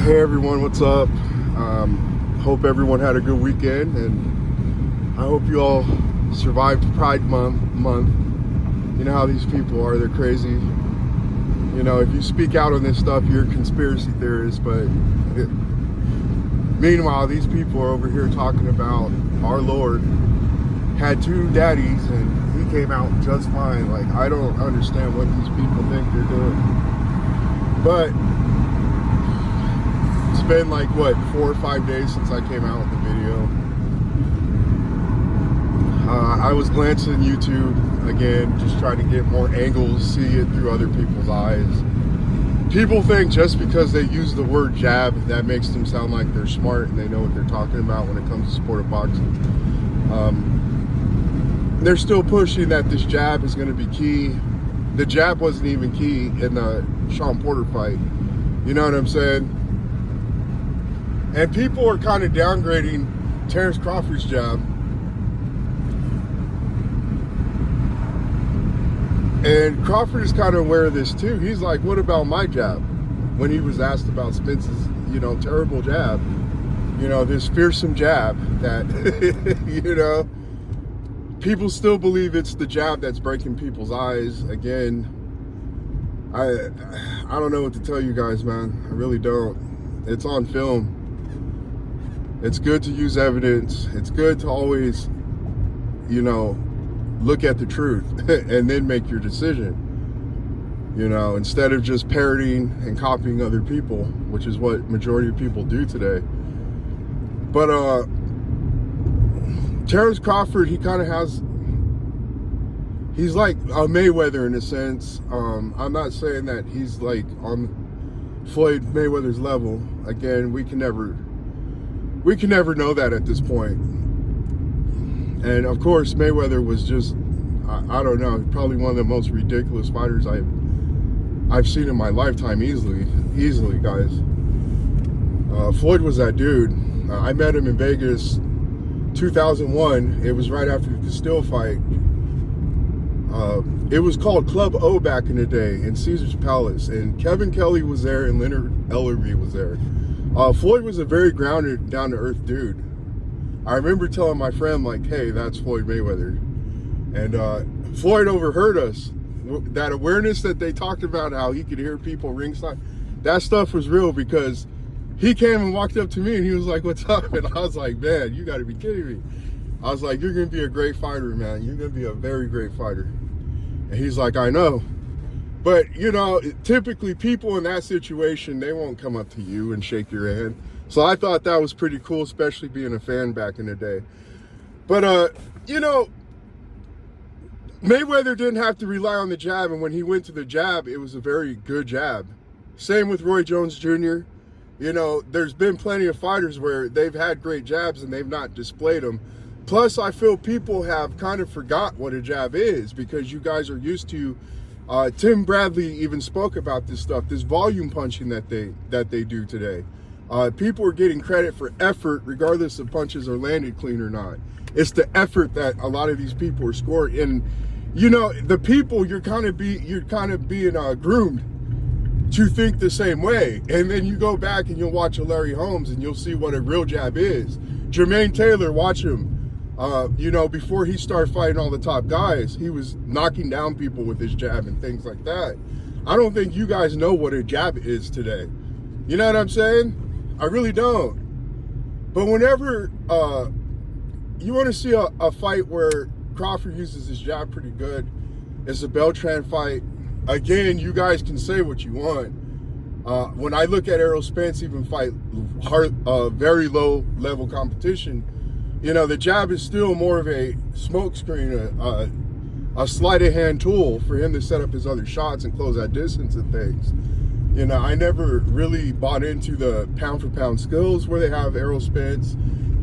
Hey everyone, what's up? Hope everyone had a good weekend, and I hope you all survived Pride month. You know how these people are, they're crazy. You know, if you speak out on this stuff, you're a conspiracy theorist, but meanwhile, these people are over here talking about our Lord had two daddies and he came out just fine. Like, I don't understand what these people think they're doing. But it's been like, what, 4 or 5 days since I came out with the video. I was glancing YouTube again, just trying to get more angles, see it through other people's eyes. People think just because they use the word jab, that makes them sound like they're smart and they know what they're talking about when it comes to sport of boxing. They're still pushing that this jab is going to be key. The jab wasn't even key in the Sean Porter fight. You know what I'm saying? And people are kind of downgrading Terence Crawford's jab. And Crawford is kind of aware of this too. He's like, what about my jab? When he was asked about Spence's, terrible jab, this fearsome jab that, people still believe it's the jab that's breaking people's eyes. Again, I don't know what to tell you guys, man. I really don't. It's on film. It's good to use evidence. It's good to always, look at the truth and then make your decision, instead of just parroting and copying other people, which is what majority of people do today. But Terence Crawford, he's like a Mayweather in a sense. I'm not saying that he's like on Floyd Mayweather's level. Again, we can never know that at this point. And of course, Mayweather was just, I don't know, probably one of the most ridiculous fighters I've seen in my lifetime, easily, guys. Floyd was that dude. I met him in Vegas, 2001. It was right after the Castile fight. It was called Club O back in the day in Caesar's Palace, and Kevin Kelly was there and Leonard Ellerby was there. Floyd was a very grounded, down-to-earth dude. I remember telling my friend, like, hey, that's Floyd Mayweather. And Floyd overheard us. That awareness that they talked about, how he could hear people ringside, that stuff was real, because he came and walked up to me and he was like, what's up? And I was like, man, you got to be kidding me. I was like, you're going to be a great fighter, man. You're going to be a very great fighter. And he's like, I know. But, typically people in that situation, they won't come up to you and shake your hand. So I thought that was pretty cool, especially being a fan back in the day. But, Mayweather didn't have to rely on the jab, and when he went to the jab, it was a very good jab. Same with Roy Jones Jr. There's been plenty of fighters where they've had great jabs and they've not displayed them. Plus, I feel people have kind of forgot what a jab is, because you guys are used to, Tim Bradley even spoke about this stuff, this volume punching that they do today. People are getting credit for effort regardless if punches are landed clean or not. It's the effort that a lot of these people are scoring. And the people, you're kind of being groomed to think the same way. And then you go back and you'll watch a Larry Holmes and you'll see what a real jab is. Jermaine Taylor, watch him. Before he started fighting all the top guys, he was knocking down people with his jab and things like that. I don't think you guys know what a jab is today. You know what I'm saying? I really don't. But whenever you want to see a fight where Crawford uses his jab pretty good, it's a Beltran fight. Again, you guys can say what you want. When I look at Errol Spence even fight very low level competition, the jab is still more of a smokescreen, a sleight of hand tool for him to set up his other shots and close that distance and things. I never really bought into the pound for pound skills where they have Errol Spence,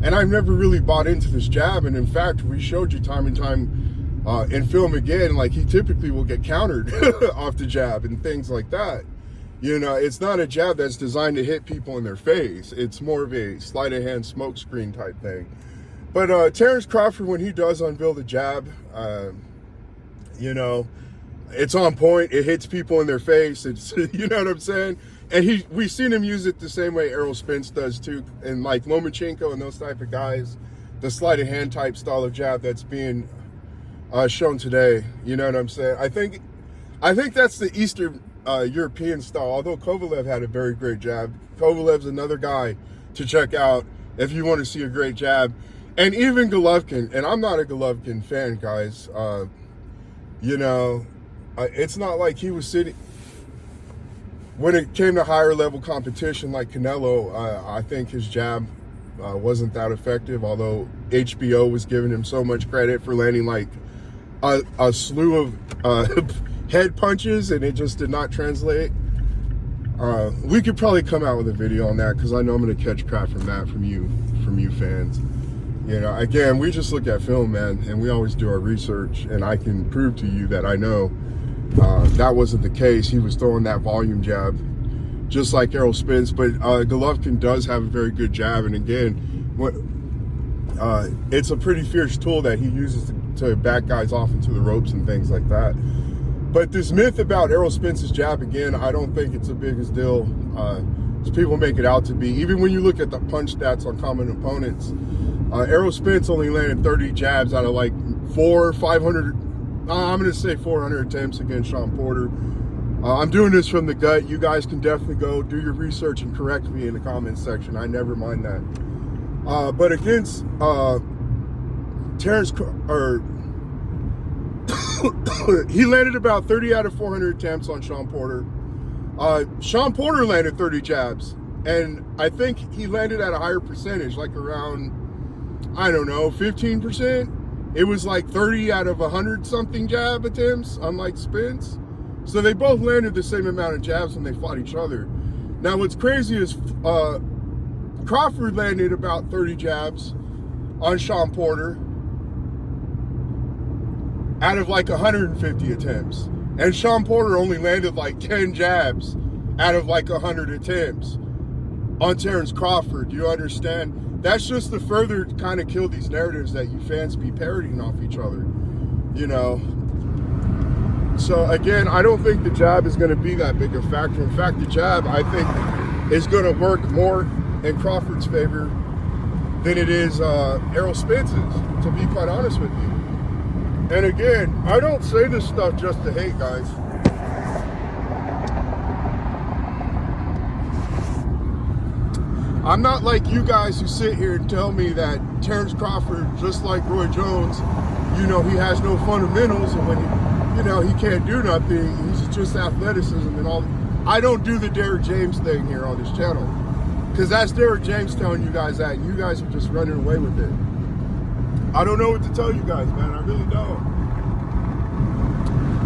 and I've never really bought into this jab. And in fact, we showed you time and time in film again, like he typically will get countered off the jab and things like that. It's not a jab that's designed to hit people in their face. It's more of a sleight of hand smokescreen type thing. But Terence Crawford, when he does unveil the jab, It's on point. It hits people in their face. It's, you know what I'm saying? And we've seen him use it the same way Errol Spence does too. And like Lomachenko and those type of guys, the sleight of hand type style of jab that's being shown today. You know what I'm saying? I think that's the Eastern European style. Although Kovalev had a very great jab. Kovalev's another guy to check out if you want to see a great jab. And even Golovkin, and I'm not a Golovkin fan, guys. You know, it's not like he was sitting, when it came to higher level competition like Canelo, I think his jab wasn't that effective, although HBO was giving him so much credit for landing like a slew of head punches, and it just did not translate. We could probably come out with a video on that, because I know I'm going to catch crap from that from you fans. You know, again, we just look at film, man, and we always do our research, and I can prove to you that I know that wasn't the case. He was throwing that volume jab, just like Errol Spence, but Golovkin does have a very good jab, and again, it's a pretty fierce tool that he uses to back guys off into the ropes and things like that. But this myth about Errol Spence's jab, again, I don't think it's the biggest deal as people make it out to be. Even when you look at the punch stats on common opponents, Errol Spence only landed 30 jabs out of like 500, I'm going to say 400 attempts against Sean Porter. I'm doing this from the gut. You guys can definitely go do your research and correct me in the comments section. I never mind that. But against Terence, he landed about 30 out of 400 attempts on Sean Porter. Sean Porter landed 30 jabs, and I think he landed at a higher percentage, like around, I don't know, 15%. It was like 30 out of 100 something jab attempts, unlike Spence. So they both landed the same amount of jabs when they fought each other. Now what's crazy is Crawford landed about 30 jabs on Sean Porter out of like 150 attempts. And Sean Porter only landed like 10 jabs out of like 100 attempts on Terence Crawford. You understand? That's just to further kind of kill these narratives that you fans be parodying off each other, you know? So again, I don't think the jab is going to be that big a factor. In fact, the jab, I think, is going to work more in Crawford's favor than it is Errol Spence's, to be quite honest with you. And again, I don't say this stuff just to hate, guys. I'm not like you guys who sit here and tell me that Terence Crawford, just like Roy Jones, you know, he has no fundamentals, and when he, you know, he can't do nothing, he's just athleticism and all. I don't do the Derrick James thing here on this channel, because that's Derrick James telling you guys that, and you guys are just running away with it. I don't know what to tell you guys, man. I really don't.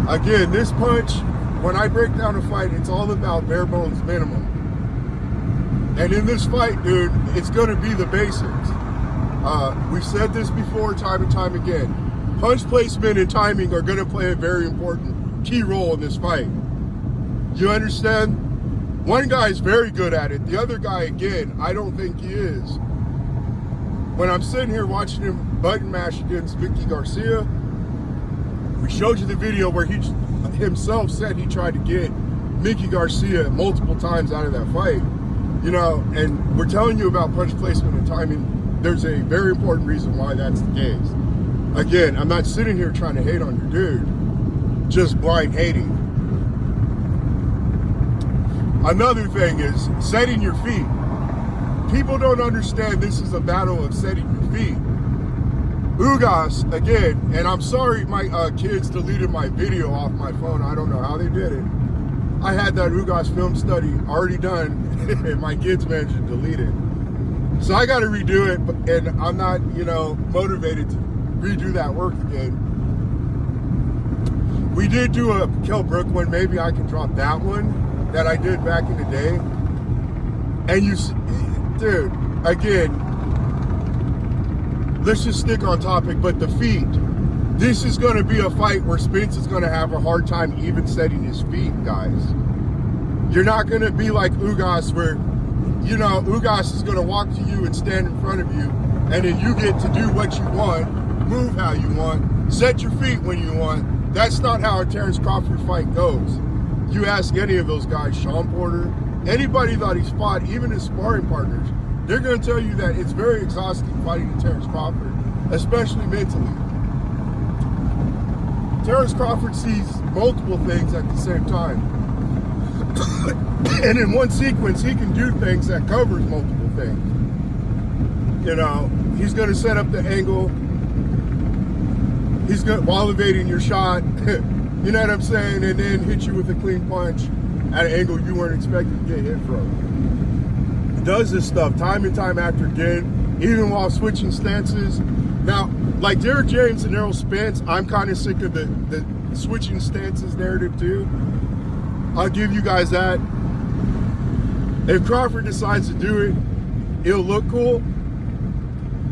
Again, this punch, when I break down a fight, it's all about bare bones minimum. And in this fight, dude, it's going to be the basics. We've said this before time and time again. Punch placement and timing are going to play a very important key role in this fight. You understand? One guy's very good at it. The other guy, again, I don't think he is. When I'm sitting here watching him button mash against Vicky Garcia, we showed you the video where he himself said he tried to get Vicky Garcia multiple times out of that fight. You know, and we're telling you about punch placement and timing. There's a very important reason why that's the case. Again, I'm not sitting here trying to hate on your dude, just blind hating. Another thing is setting your feet. People don't understand this is a battle of setting your feet. Ugas, again, and I'm sorry my kids deleted my video off my phone. I don't know how they did it. I had that Ugas film study already done, and my kids managed to delete it. So I got to redo it, and I'm not, you know, motivated to redo that work again. We did do a Kell Brook one. Maybe I can drop that one that I did back in the day. And you, dude, again, let's just stick on topic, but the feet. This is going to be a fight where Spence is going to have a hard time even setting his feet, guys. You're not going to be like Ugas where, you know, Ugas is going to walk to you and stand in front of you, and then you get to do what you want, move how you want, set your feet when you want, That's not how a Terence Crawford fight goes. You ask any of those guys, Sean Porter, anybody that he's fought, even his sparring partners, they're going to tell you that it's very exhausting fighting Terence Crawford, especially mentally. Terence Crawford sees multiple things at the same time. And in one sequence, he can do things that covers multiple things. You know, he's going to set up the angle. He's going while evading your shot. You know what I'm saying? And then hit you with a clean punch at an angle you weren't expecting to get hit from. He does this stuff time and time after again, even while switching stances. Now, like Derek James and Errol Spence, I'm kind of sick of the switching stances narrative too. I'll give you guys that. If Crawford decides to do it, it'll look cool.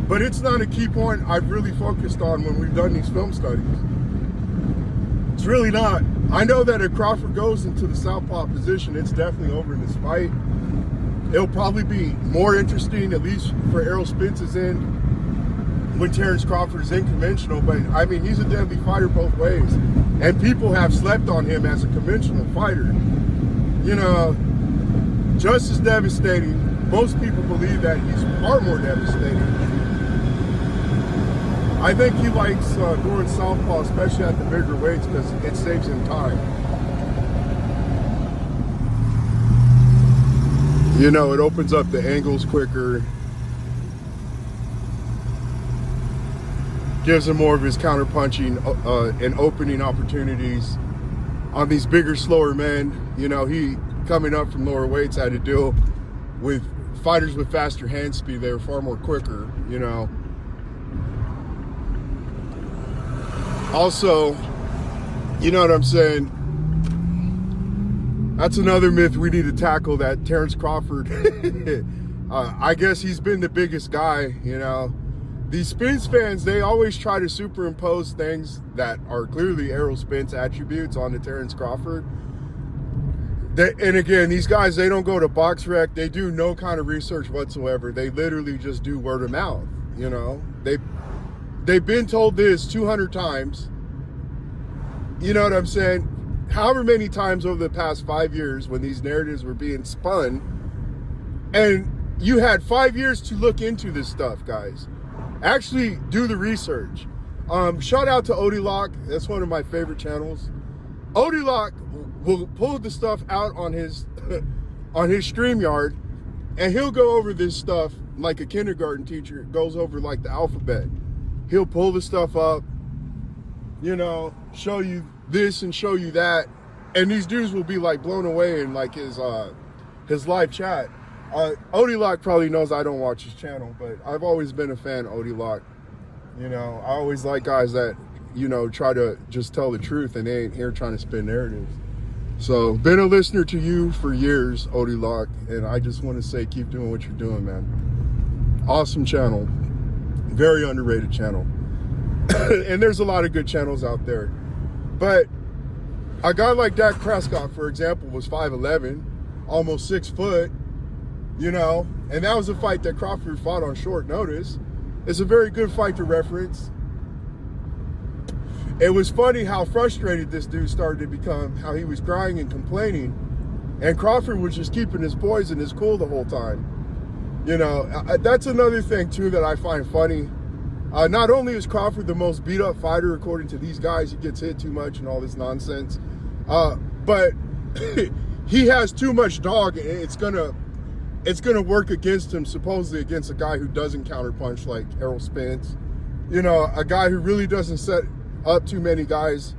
But it's not a key point I've really focused on when we've done these film studies. It's really not. I know that if Crawford goes into the southpaw position, it's definitely over in this fight. It'll probably be more interesting, at least for Errol Spence's end, when Terence Crawford is in conventional. But I mean, he's a deadly fighter both ways. And people have slept on him as a conventional fighter. You know, just as devastating. Most people believe that he's far more devastating. I think he likes going southpaw, especially at the bigger weights, because it saves him time. You know, it opens up the angles quicker. Gives him more of his counter-punching and opening opportunities. On these bigger, slower men, you know, he, coming up from lower weights, had to deal with fighters with faster hand speed. They were far more quicker, you know. Also, you know what I'm saying? That's another myth we need to tackle, that Terence Crawford, I guess he's been the biggest guy, you know. These Spence fans, they always try to superimpose things that are clearly Errol Spence attributes onto Terence Crawford. And again, these guys, they don't go to BoxRec. They do no kind of research whatsoever. They literally just do word of mouth, you know. They've been told this 200 times. You know what I'm saying? However many times over the past 5 years when these narratives were being spun. And you had 5 years to look into this stuff, guys. Actually do the research. Shout out to Odie Lock. That's one of my favorite channels. Odie Lock will pull the stuff out on his on his StreamYard, and he'll go over this stuff like a kindergarten teacher goes over like the alphabet. He'll pull the stuff up, you know, show you this and show you that, and these dudes will be like blown away in like his live chat. Odie Lock probably knows I don't watch his channel, but I've always been a fan of Odie Lock. You know, I always like guys that, you know, try to just tell the truth and they ain't here trying to spin narratives. So, been a listener to you for years, Odie Lock, and I just want to say keep doing what you're doing, man. Awesome channel. Very underrated channel. And there's a lot of good channels out there. But a guy like Dak Prescott, for example, was 5'11", almost 6 foot, you know, and that was a fight that Crawford fought on short notice. It's a very good fight to reference. It was funny how frustrated this dude started to become, how he was crying and complaining, and Crawford was just keeping his poise and his cool the whole time. You know, that's another thing too that I find funny. Not only is Crawford the most beat up fighter according to these guys, he gets hit too much and all this nonsense, but he has too much dog, and it's gonna work against him, supposedly against a guy who doesn't counterpunch like Errol Spence. You know, a guy who really doesn't set up too many guys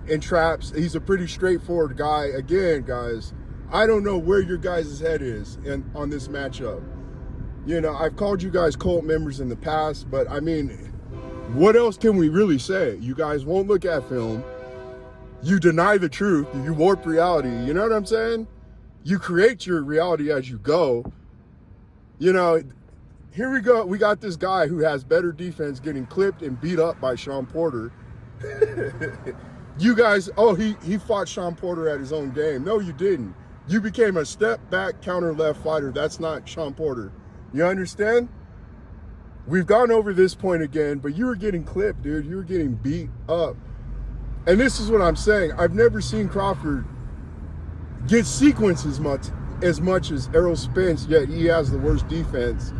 in traps. He's a pretty straightforward guy. Again, guys, I don't know where your guys' head is on this matchup. You know, I've called you guys cult members in the past, but I mean, what else can we really say? You guys won't look at film. You deny the truth. You warp reality. You know what I'm saying? You create your reality as you go. You know, here we go. We got this guy who has better defense getting clipped and beat up by Sean Porter. You guys, oh, he fought Sean Porter at his own game. No, you didn't. You became a step back counter left fighter. That's not Sean Porter. You understand? We've gone over this point again, but you were getting clipped, dude. You were getting beat up. And this is what I'm saying. I've never seen Crawford get sequenced as much as Errol Spence, yet he has the worst defense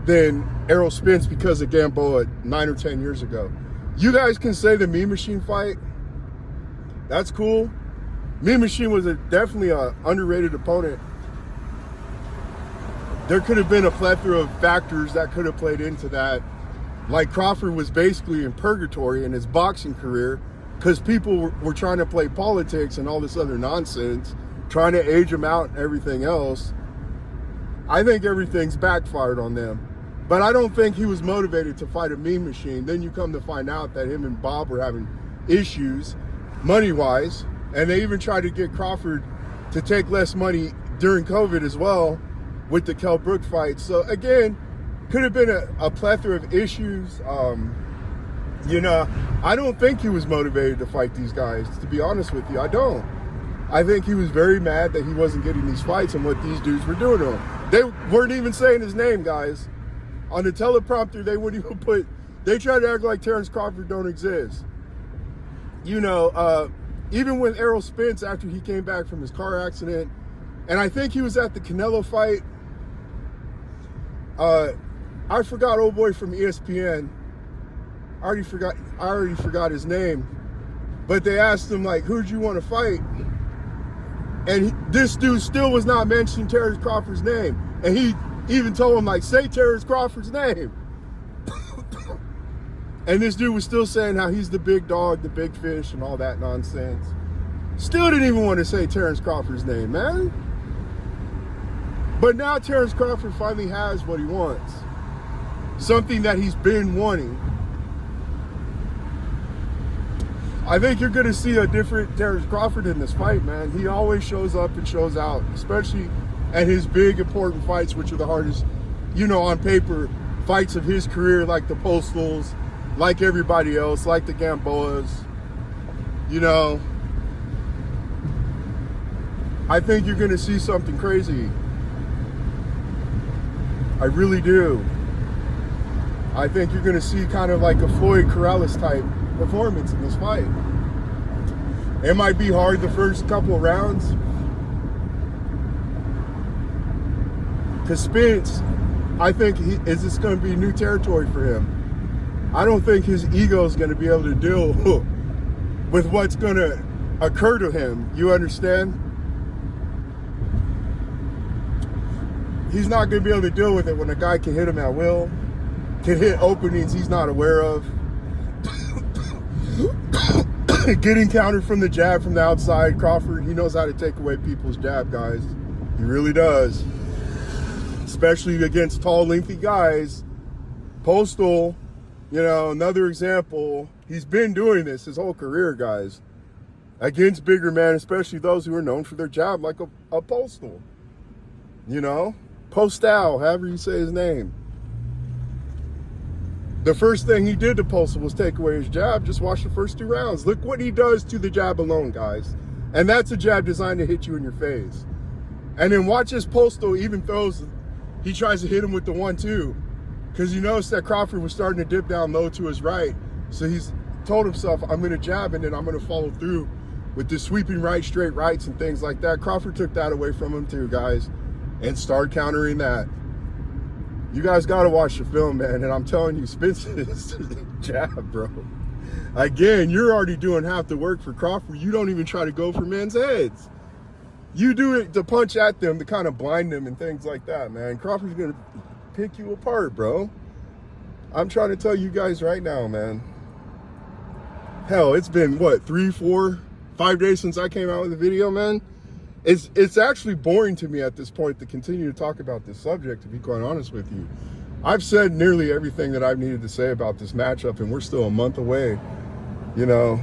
than Errol Spence because of Gamboa 9 or 10 years ago. You guys can say the Mean Machine fight. That's cool. Mean Machine was definitely an underrated opponent. There could have been a plethora of factors that could have played into that. Like Crawford was basically in purgatory in his boxing career because people were trying to play politics and all this other nonsense, trying to age him out and everything else. I think everything's backfired on them. But I don't think he was motivated to fight a Mean Machine. Then you come to find out that him and Bob were having issues money-wise, and they even tried to get Crawford to take less money during COVID as well with the Kell Brook fight. So again, could have been a plethora of issues. You know, I don't think he was motivated to fight these guys, to be honest with you. I don't. I think he was very mad that he wasn't getting these fights and what these dudes were doing to him. They weren't even saying his name, guys. On the teleprompter, they wouldn't even put, they tried to act like Terence Crawford don't exist. You know, even with Errol Spence after he came back from his car accident, and I think he was at the Canelo fight. I forgot old boy from ESPN. I already forgot his name. But they asked him, like, who'd you want to fight? And this dude still was not mentioning Terence Crawford's name. And he even told him, like, say Terence Crawford's name. And this dude was still saying how he's the big dog, the big fish, and all that nonsense. Still didn't even want to say Terence Crawford's name, man. But now Terence Crawford finally has what he wants. Something that he's been wanting. I think you're going to see a different Terence Crawford in this fight, man. He always shows up and shows out, especially at his big, important fights, which are the hardest, you know, on paper, fights of his career, like the Postals, like everybody else, like the Gamboas. You know, I think you're going to see something crazy. I really do. I think you're going to see kind of like a Floyd Corrales type performance in this fight. It might be hard the first couple of rounds because Spence, I think is this going to be new territory for him. I don't think his ego is going to be able to deal with what's going to occur to him. You understand? He's not going to be able to deal with it when a guy can hit him at will, can hit openings he's not aware of. Getting countered from the jab from the outside. Crawford, he knows how to take away people's jab, guys. He really does. Especially against tall, lengthy guys. Postal, you know, another example. He's been doing this his whole career, guys. Against bigger men, especially those who are known for their jab, like a Postal. You know? Postal, however you say his name. The first thing he did to Postal was take away his jab. Just watch the first 2 rounds. Look what he does to the jab alone, guys. And that's a jab designed to hit you in your face. And then watch his Postal even throws, he tries to hit him with the 1-2. Because you notice that Crawford was starting to dip down low to his right. So he's told himself, I'm going to jab and then I'm going to follow through with the sweeping right, straight rights and things like that. Crawford took that away from him too, guys. And started countering that. You guys got to watch the film, man. And I'm telling you, Spence is jab, bro. Again, you're already doing half the work for Crawford. You don't even try to go for men's heads. You do it to punch at them, to kind of blind them and things like that, man. Crawford's going to pick you apart, bro. I'm trying to tell you guys right now, man. Hell, it's been, what, 3, 4, 5 days since I came out with a video, man. It's actually boring to me at this point to continue to talk about this subject, to be quite honest with you. I've said nearly everything that I've needed to say about this matchup, and we're still a month away, you know.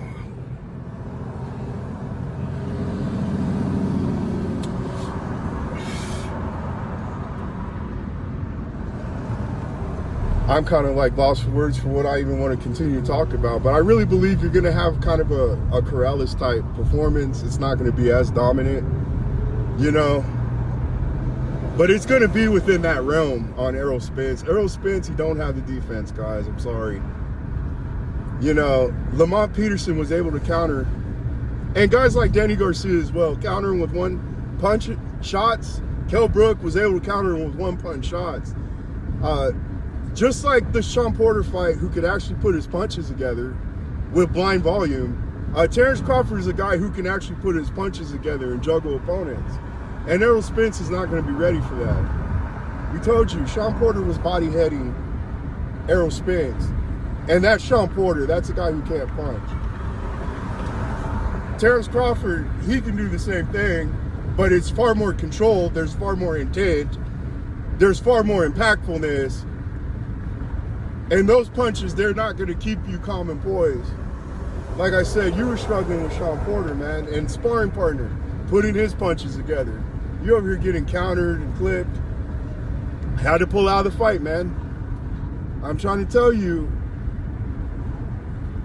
I'm kind of like lost for words for what I even want to continue to talk about, but I really believe you're going to have kind of a Corrales type performance. It's not going to be as dominant, you know, but it's going to be within that realm on Errol Spence. Errol Spence, he don't have the defense, guys. I'm sorry. You know, Lamont Peterson was able to counter, and guys like Danny Garcia as well, countering with one punch shots. Kell Brook was able to counter him with one punch shots. Just like the Sean Porter fight, who could actually put his punches together with blind volume. Terence Crawford is a guy who can actually put his punches together and juggle opponents. And Errol Spence is not going to be ready for that. We told you, Sean Porter was body heading Errol Spence. And that's Sean Porter. That's a guy who can't punch. Terence Crawford, he can do the same thing, but it's far more controlled. There's far more intent. There's far more impactfulness. And those punches, they're not going to keep you calm and poised. Like I said, you were struggling with Sean Porter, man, and sparring partner, putting his punches together. You over here getting countered and clipped. Had to pull out of the fight, man. I'm trying to tell you,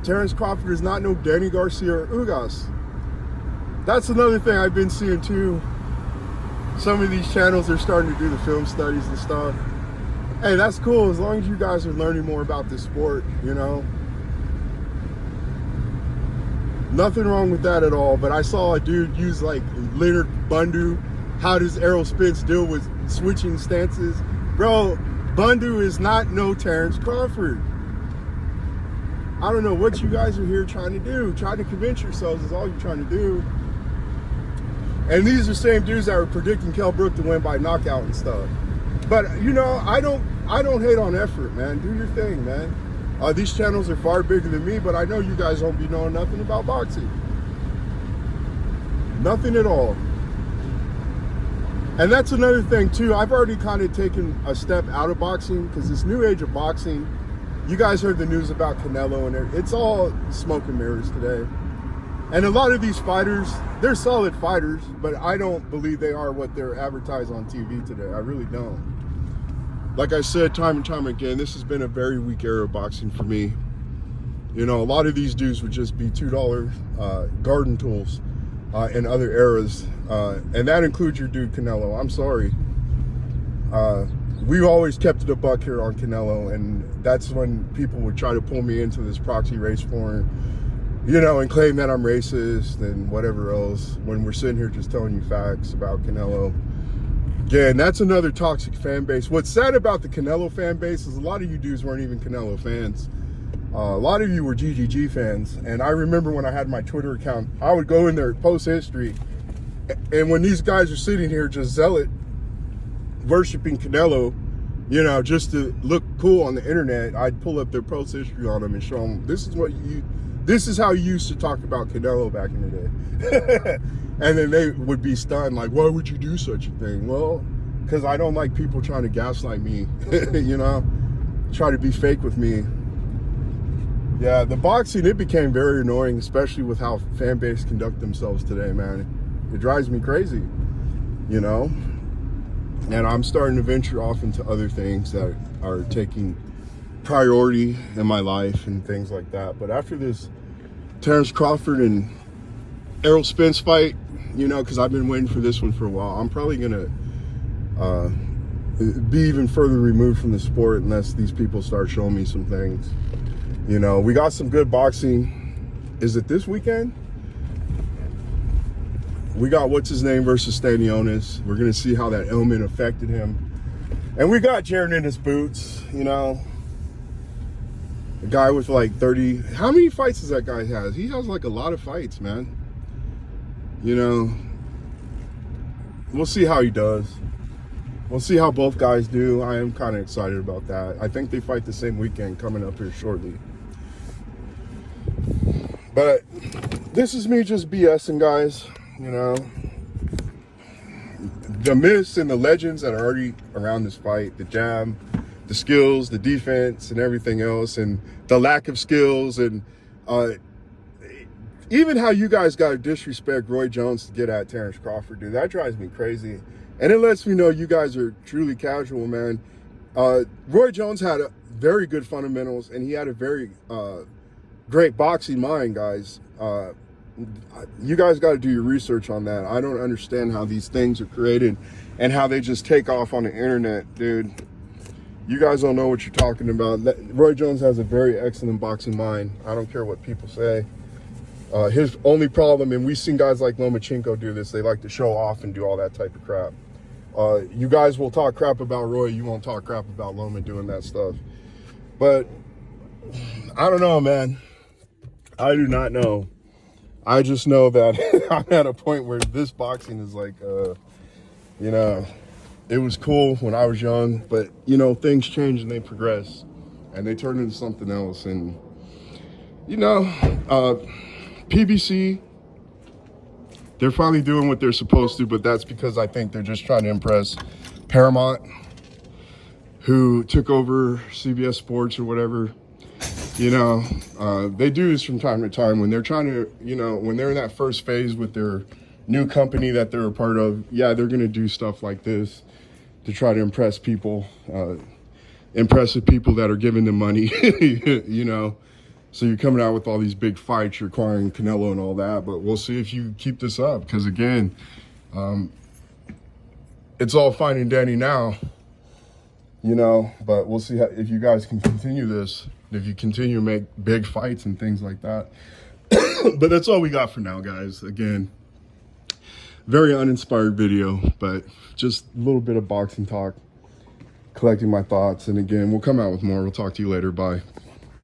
Terence Crawford is not no Danny Garcia or Ugas. That's another thing I've been seeing too. Some of these channels are starting to do the film studies and stuff. Hey, that's cool as long as you guys are learning more about this sport, you know. Nothing wrong with that at all, but I saw a dude use like Leonard Bundu. How does Errol Spence deal with switching stances? Bro, Bundu is not no Terence Crawford. I don't know what you guys are here trying to do. Trying to convince yourselves is all you're trying to do. And these are the same dudes that were predicting Kell Brook to win by knockout and stuff. But you know, I don't hate on effort, man. Do your thing, man. These channels are far bigger than me, but I know you guys don't be knowing nothing about boxing. Nothing at all. And that's another thing too. I've already kind of taken a step out of boxing because this new age of boxing, you guys heard the news about Canelo and it's all smoke and mirrors today. And a lot of these fighters, they're solid fighters, but I don't believe they are what they're advertised on TV today. I really don't. Like I said time and time again, this has been a very weak era of boxing for me. You know, a lot of these dudes would just be $2 garden tools in other eras. And that includes your dude Canelo. I'm sorry. We've always kept it a buck here on Canelo, and that's when people would try to pull me into this proxy race for him, you know, and claim that I'm racist and whatever else when we're sitting here just telling you facts about Canelo. Again, that's another toxic fan base. What's sad about the Canelo fan base is a lot of you dudes weren't even Canelo fans. A lot of you were GGG fans. And I remember when I had my Twitter account, I would go in there, post history. And when these guys are sitting here just zealot, worshiping Canelo, you know, just to look cool on the internet, I'd pull up their post history on them and show them, this is how you used to talk about Canelo back in the day. And then they would be stunned, like, why would you do such a thing? Well, because I don't like people trying to gaslight me, you know, try to be fake with me. Yeah, the boxing, it became very annoying, especially with how fan base conduct themselves today, man. It drives me crazy, you know? And I'm starting to venture off into other things that are taking priority in my life and things like that. But after this Terence Crawford and Errol Spence fight, you know, because I've been waiting for this one for a while, I'm probably gonna be even further removed from the sport unless these people start showing me some things. You know, we got some good boxing. Is it this weekend? We got what's his name versus Stanionis. We're gonna see how that ailment affected him. And we got Jared in his boots, you know. A guy with like 30, how many fights does that guy has? He has like a lot of fights, man. You know, we'll see how he does. We'll see how both guys do. I am kind of excited about that. I think they fight the same weekend coming up here shortly. But this is me just BSing, guys. You know, the myths and the legends that are already around this fight, the jab, the skills, the defense, and everything else, and the lack of skills, and even how you guys got to disrespect Roy Jones to get at Terence Crawford, dude, that drives me crazy. And it lets me know you guys are truly casual, man. Roy Jones had a very good fundamentals, and he had a very great boxing mind, guys. You guys got to do your research on that. I don't understand how these things are created and how they just take off on the internet, dude. You guys don't know what you're talking about. Roy Jones has a very excellent boxing mind. I don't care what people say. His only problem, and we've seen guys like Lomachenko do this, they like to show off and do all that type of crap. You guys will talk crap about Roy, you won't talk crap about Loma doing that stuff. But I don't know, man. I do not know. I just know that I'm at a point where this boxing is like, you know, it was cool when I was young, but, you know, things change and they progress and they turn into something else. And, you know, PBC, they're finally doing what they're supposed to, but that's because I think they're just trying to impress Paramount, who took over CBS Sports or whatever. You know, they do this from time to time when they're trying to, you know, when they're in that first phase with their new company that they're a part of. Yeah, they're going to do stuff like this to try to impress people, impressive people that are giving them money, you know. So you're coming out with all these big fights, you're acquiring Canelo and all that, but we'll see if you keep this up, because again, it's all fine and dandy now, you know, but we'll see if you guys can continue this, if you continue to make big fights and things like that. But that's all we got for now, guys. Again, very uninspired video, but just a little bit of boxing talk, collecting my thoughts. And again, we'll come out with more. We'll talk to you later. Bye.